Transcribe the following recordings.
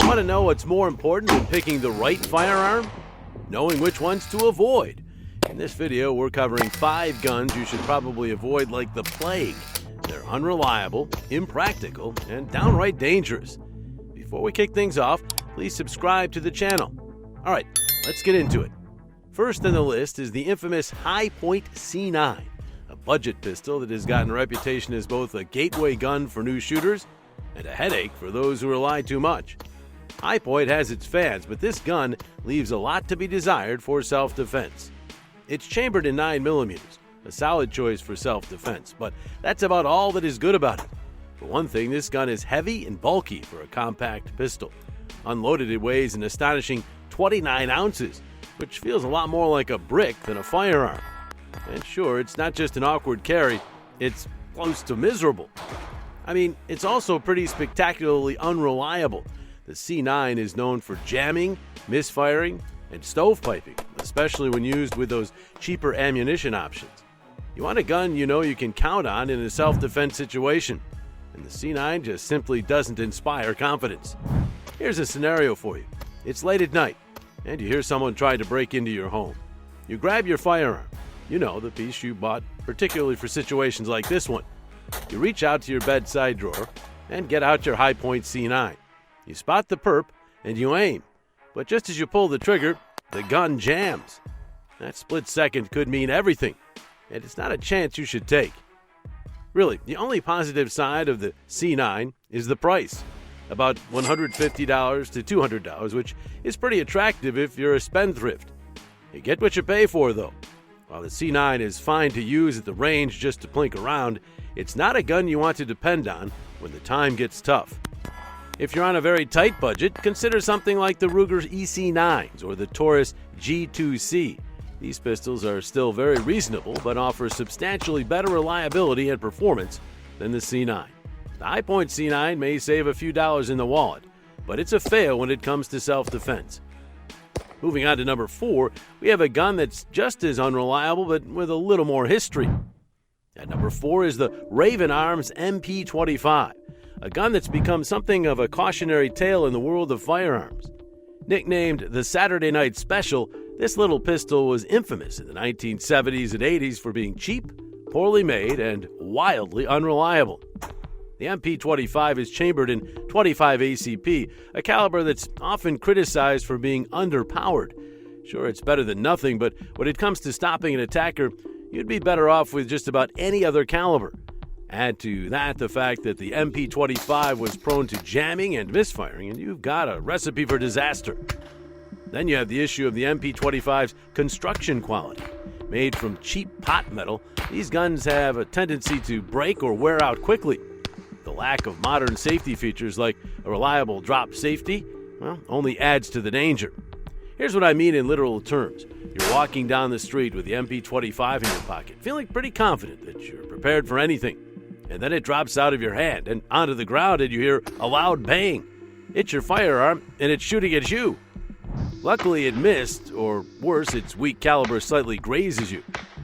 Want to know what's more important than picking the right firearm? Knowing which ones to avoid. In this video, we're covering 5 guns you should probably avoid like the plague. They're unreliable, impractical, and downright dangerous. Before we kick things off, please subscribe to the channel. All right, let's get into it. First on the list is the infamous Hi-Point C9, a budget pistol that has gotten a reputation as both a gateway gun for new shooters and a headache for those who rely too much. Hi-Point has its fans, but this gun leaves a lot to be desired for self-defense. It's chambered in 9mm, a solid choice for self-defense, but that's about all that is good about it. For one thing, this gun is heavy and bulky for a compact pistol. Unloaded, it weighs an astonishing 29 ounces, which feels a lot more like a brick than a firearm. And sure, it's not just an awkward carry, it's close to miserable. I mean, it's also pretty spectacularly unreliable. The C9 is known for jamming, misfiring, and stovepiping, especially when used with those cheaper ammunition options. You want a gun you know you can count on in a self-defense situation, and the C9 just simply doesn't inspire confidence. Here's a scenario for you. It's late at night, and you hear someone try to break into your home. You grab your firearm, you know, the piece you bought particularly for situations like this one. You reach out to your bedside drawer and get out your Hi-Point C9. You spot the perp and you aim, but just as you pull the trigger, the gun jams. That split second could mean everything, and it's not a chance you should take. Really, the only positive side of the C9 is the price, about $150 to $200, which is pretty attractive if you're a spendthrift. You get what you pay for, though. While the C9 is fine to use at the range just to plink around, it's not a gun you want to depend on when the time gets tough. If you're on a very tight budget, consider something like the Ruger EC9s or the Taurus G2C. These pistols are still very reasonable, but offer substantially better reliability and performance than the C9. The Hi-Point C9 may save a few dollars in the wallet, but it's a fail when it comes to self-defense. Moving on to number 4, we have a gun that's just as unreliable, but with a little more history. At number 4 is the Raven Arms MP25. A gun that's become something of a cautionary tale in the world of firearms. Nicknamed the Saturday Night Special, this little pistol was infamous in the 1970s and 80s for being cheap, poorly made, and wildly unreliable. The MP25 is chambered in .25 ACP, a caliber that's often criticized for being underpowered. Sure, it's better than nothing, but when it comes to stopping an attacker, you'd be better off with just about any other caliber. Add to that the fact that the MP25 was prone to jamming and misfiring, and you've got a recipe for disaster. Then you have the issue of the MP25's construction quality. Made from cheap pot metal, these guns have a tendency to break or wear out quickly. The lack of modern safety features like a reliable drop safety, only adds to the danger. Here's what I mean in literal terms. You're walking down the street with the MP25 in your pocket, feeling pretty confident that you're prepared for anything. And then it drops out of your hand and onto the ground and you hear a loud bang. It's your firearm and it's shooting at you. Luckily it missed, or worse, its weak caliber slightly grazes you.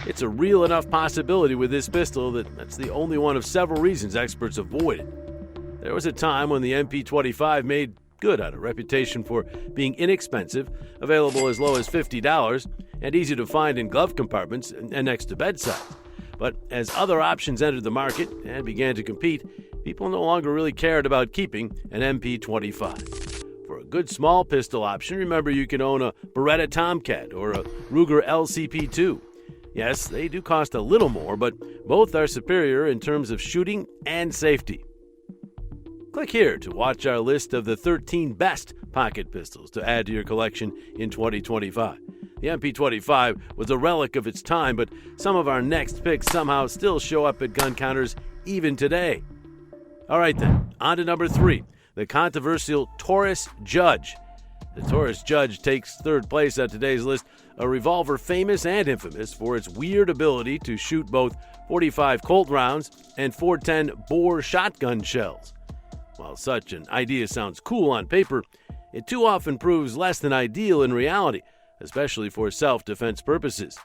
It's a real enough possibility with this pistol that's the only one of several reasons experts avoid it. There was a time when the MP25 made good on a reputation for being inexpensive, available as low as $50, and easy to find in glove compartments and next to bedsides. But as other options entered the market and began to compete, people no longer really cared about keeping an MP25. For a good small pistol option, remember you can own a Beretta Tomcat or a Ruger LCP2. Yes, they do cost a little more, but both are superior in terms of shooting and safety. Click here to watch our list of the 13 best pocket pistols to add to your collection in 2025. The MP25 was a relic of its time, but some of our next picks somehow still show up at gun counters even today. All right then, on to number 3, the controversial Taurus Judge. The Taurus Judge takes third place on today's list, a revolver famous and infamous for its weird ability to shoot both .45 Colt rounds and .410 bore shotgun shells. While such an idea sounds cool on paper, it too often proves less than ideal in reality, especially for self-defense purposes.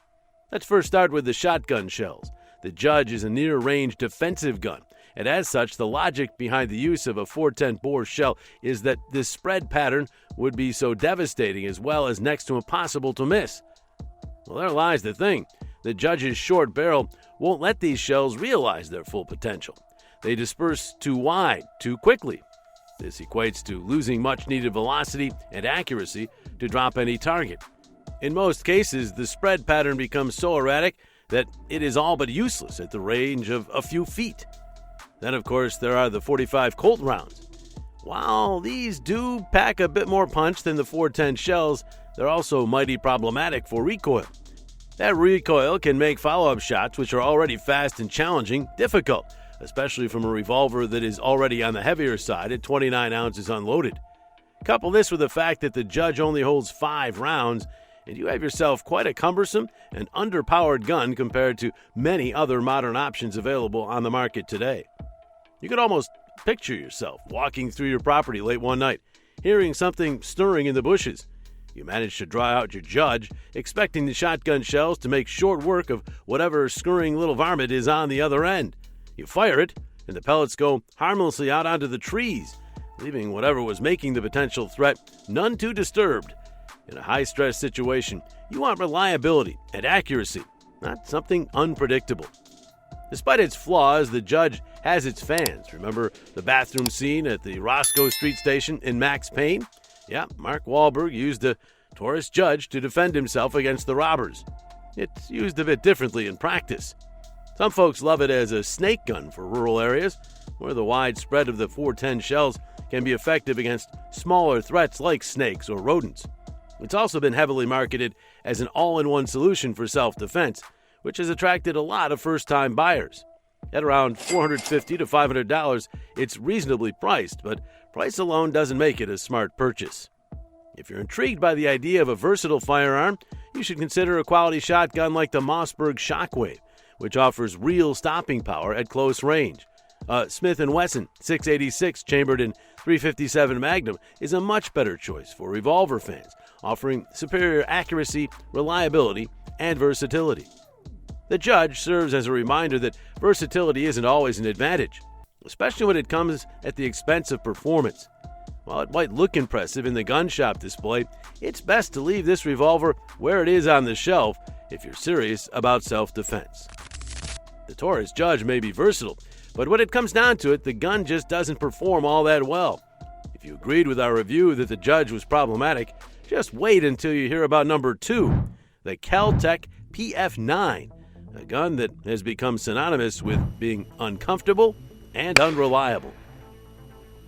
Let's first start with the shotgun shells. The Judge is a near-range defensive gun, And as such, the logic behind the use of a 410 bore shell is that this spread pattern would be so devastating as well as next to impossible to miss. Well, there lies the thing. The Judge's short barrel won't let these shells realize their full potential. They disperse too wide, too quickly. This equates to losing much-needed velocity and accuracy to drop any target. In most cases, the spread pattern becomes so erratic that it is all but useless at the range of a few feet. Then, of course, there are the 45 Colt rounds. While these do pack a bit more punch than the 410 shells, they're also mighty problematic for recoil. That recoil can make follow-up shots, which are already fast and challenging, difficult, especially from a revolver that is already on the heavier side at 29 ounces unloaded. Couple this with the fact that the Judge only holds 5 rounds, and you have yourself quite a cumbersome and underpowered gun compared to many other modern options available on the market today. You could almost picture yourself walking through your property late one night, hearing something stirring in the bushes. You manage to draw out your Judge, expecting the shotgun shells to make short work of whatever scurrying little varmint is on the other end. You fire it, and the pellets go harmlessly out onto the trees, leaving whatever was making the potential threat none too disturbed. In a high-stress situation, you want reliability and accuracy, not something unpredictable. Despite its flaws, the Judge has its fans. Remember the bathroom scene at the Roscoe Street Station in Max Payne? Yeah, Mark Wahlberg used a Taurus Judge to defend himself against the robbers. It's used a bit differently in practice. Some folks love it as a snake gun for rural areas, where the wide spread of the 410 shells can be effective against smaller threats like snakes or rodents. It's also been heavily marketed as an all-in-one solution for self-defense, which has attracted a lot of first-time buyers. At around $450 to $500, it's reasonably priced, but price alone doesn't make it a smart purchase. If you're intrigued by the idea of a versatile firearm, you should consider a quality shotgun like the Mossberg Shockwave, which offers real stopping power at close range. Smith & Wesson 686 chambered in .357 Magnum is a much better choice for revolver fans, offering superior accuracy, reliability, and versatility. The Judge serves as a reminder that versatility isn't always an advantage, especially when it comes at the expense of performance. While it might look impressive in the gun shop display, it's best to leave this revolver where it is on the shelf if you're serious about self-defense. The Taurus Judge may be versatile, but when it comes down to it, the gun just doesn't perform all that well. If you agreed with our review that the Judge was problematic, just wait until you hear about number 2, the Caltech PF9, a gun that has become synonymous with being uncomfortable and unreliable.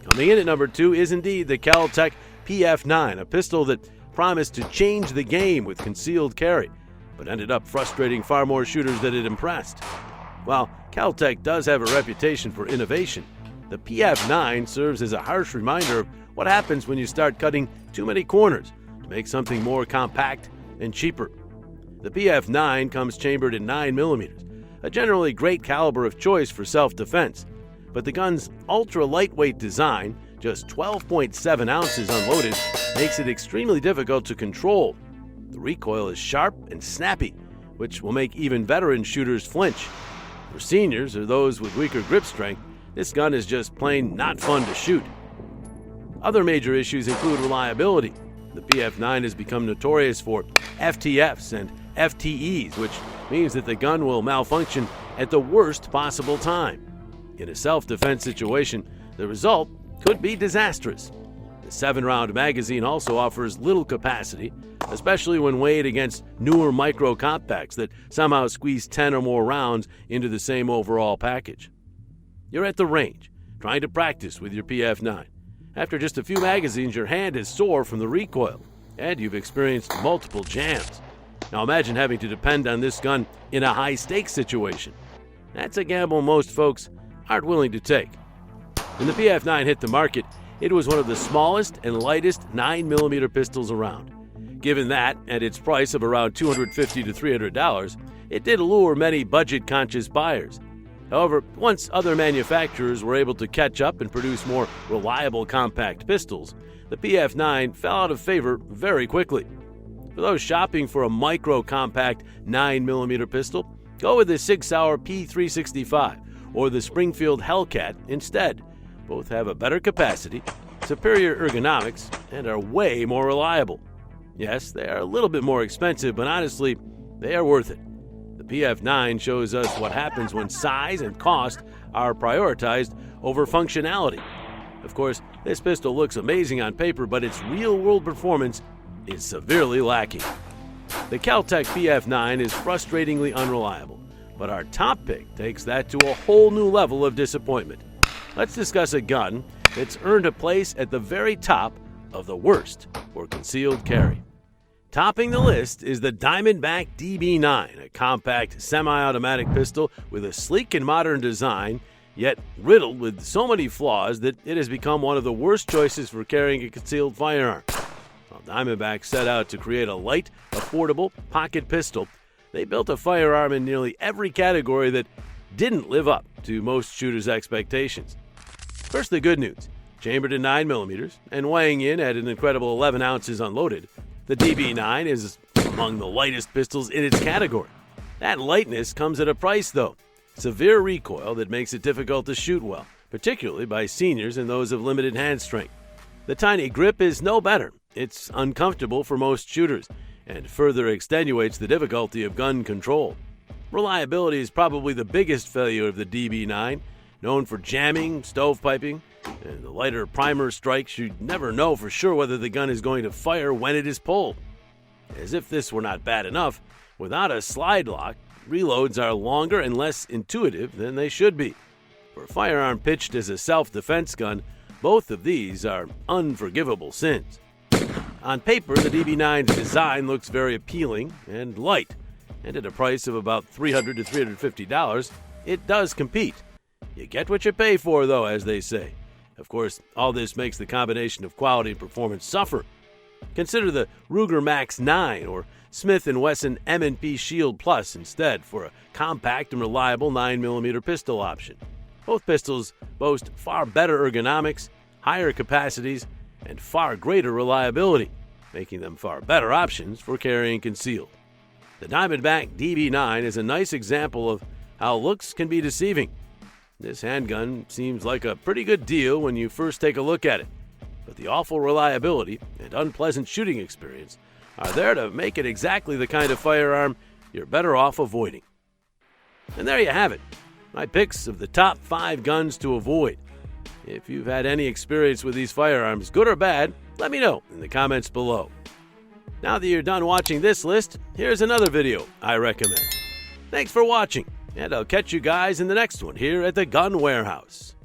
Coming in at number 2 is indeed the Caltech PF9, a pistol that promised to change the game with concealed carry, but ended up frustrating far more shooters than it impressed. While Caltech does have a reputation for innovation, the PF9 serves as a harsh reminder of what happens when you start cutting too many corners to make something more compact and cheaper. The PF9 comes chambered in 9mm, a generally great caliber of choice for self-defense, but the gun's ultra-lightweight design, just 12.7 ounces unloaded, makes it extremely difficult to control. The recoil is sharp and snappy, which will make even veteran shooters flinch. For seniors or those with weaker grip strength, this gun is just plain not fun to shoot. Other major issues include reliability. The PF9 has become notorious for FTFs and FTEs, which means that the gun will malfunction at the worst possible time. In a self-defense situation, the result could be disastrous. The 7-round magazine also offers little capacity, especially when weighed against newer micro-compacts that somehow squeeze 10 or more rounds into the same overall package. You're at the range, trying to practice with your PF9. After just a few magazines, your hand is sore from the recoil, and you've experienced multiple jams. Now imagine having to depend on this gun in a high-stakes situation. That's a gamble most folks aren't willing to take. When the PF9 hit the market, it was one of the smallest and lightest 9mm pistols around. Given that, at its price of around $250 to $300, it did lure many budget-conscious buyers. However, once other manufacturers were able to catch up and produce more reliable compact pistols, the PF9 fell out of favor very quickly. For those shopping for a micro-compact 9mm pistol, go with the Sig Sauer P365 or the Springfield Hellcat instead. Both have a better capacity, superior ergonomics, and are way more reliable. Yes, they are a little bit more expensive, but honestly, they are worth it. The PF9 shows us what happens when size and cost are prioritized over functionality. Of course, this pistol looks amazing on paper, but its real-world performance is severely lacking. The Caltech PF9 is frustratingly unreliable, but our top pick takes that to a whole new level of disappointment. Let's discuss a gun that's earned a place at the very top of the worst for concealed carry. Topping the list is the Diamondback DB9, a compact semi-automatic pistol with a sleek and modern design, yet riddled with so many flaws that it has become one of the worst choices for carrying a concealed firearm. While Diamondback set out to create a light, affordable pocket pistol, they built a firearm in nearly every category that didn't live up to most shooters' expectations. First, the good news. Chambered in 9mm and weighing in at an incredible 11 ounces unloaded, the DB9 is among the lightest pistols in its category. That lightness comes at a price, though. Severe recoil that makes it difficult to shoot well, particularly by seniors and those of limited hand strength. The tiny grip is no better. It's uncomfortable for most shooters and further extenuates the difficulty of gun control. Reliability is probably the biggest failure of the DB9, known for jamming, stovepiping, and the lighter primer strikes. You'd never know for sure whether the gun is going to fire when it is pulled. As if this were not bad enough, without a slide lock, reloads are longer and less intuitive than they should be. For a firearm pitched as a self-defense gun, both of these are unforgivable sins. On paper, the DB9's design looks very appealing and light, and at a price of about $300 to $350, it does compete. You get what you pay for, though, as they say. Of course, all this makes the combination of quality and performance suffer. Consider the Ruger Max 9 or Smith & Wesson M&P Shield Plus instead for a compact and reliable 9mm pistol option. Both pistols boast far better ergonomics, higher capacities, and far greater reliability, making them far better options for carrying concealed. The Diamondback DB9 is a nice example of how looks can be deceiving. This handgun seems like a pretty good deal when you first take a look at it, but the awful reliability and unpleasant shooting experience are there to make it exactly the kind of firearm you're better off avoiding. And there you have it, my picks of the top 5 guns to avoid. If you've had any experience with these firearms, good or bad, let me know in the comments below. Now that you're done watching this list, here's another video I recommend. Thanks for watching, and I'll catch you guys in the next one here at the Gun Warehouse.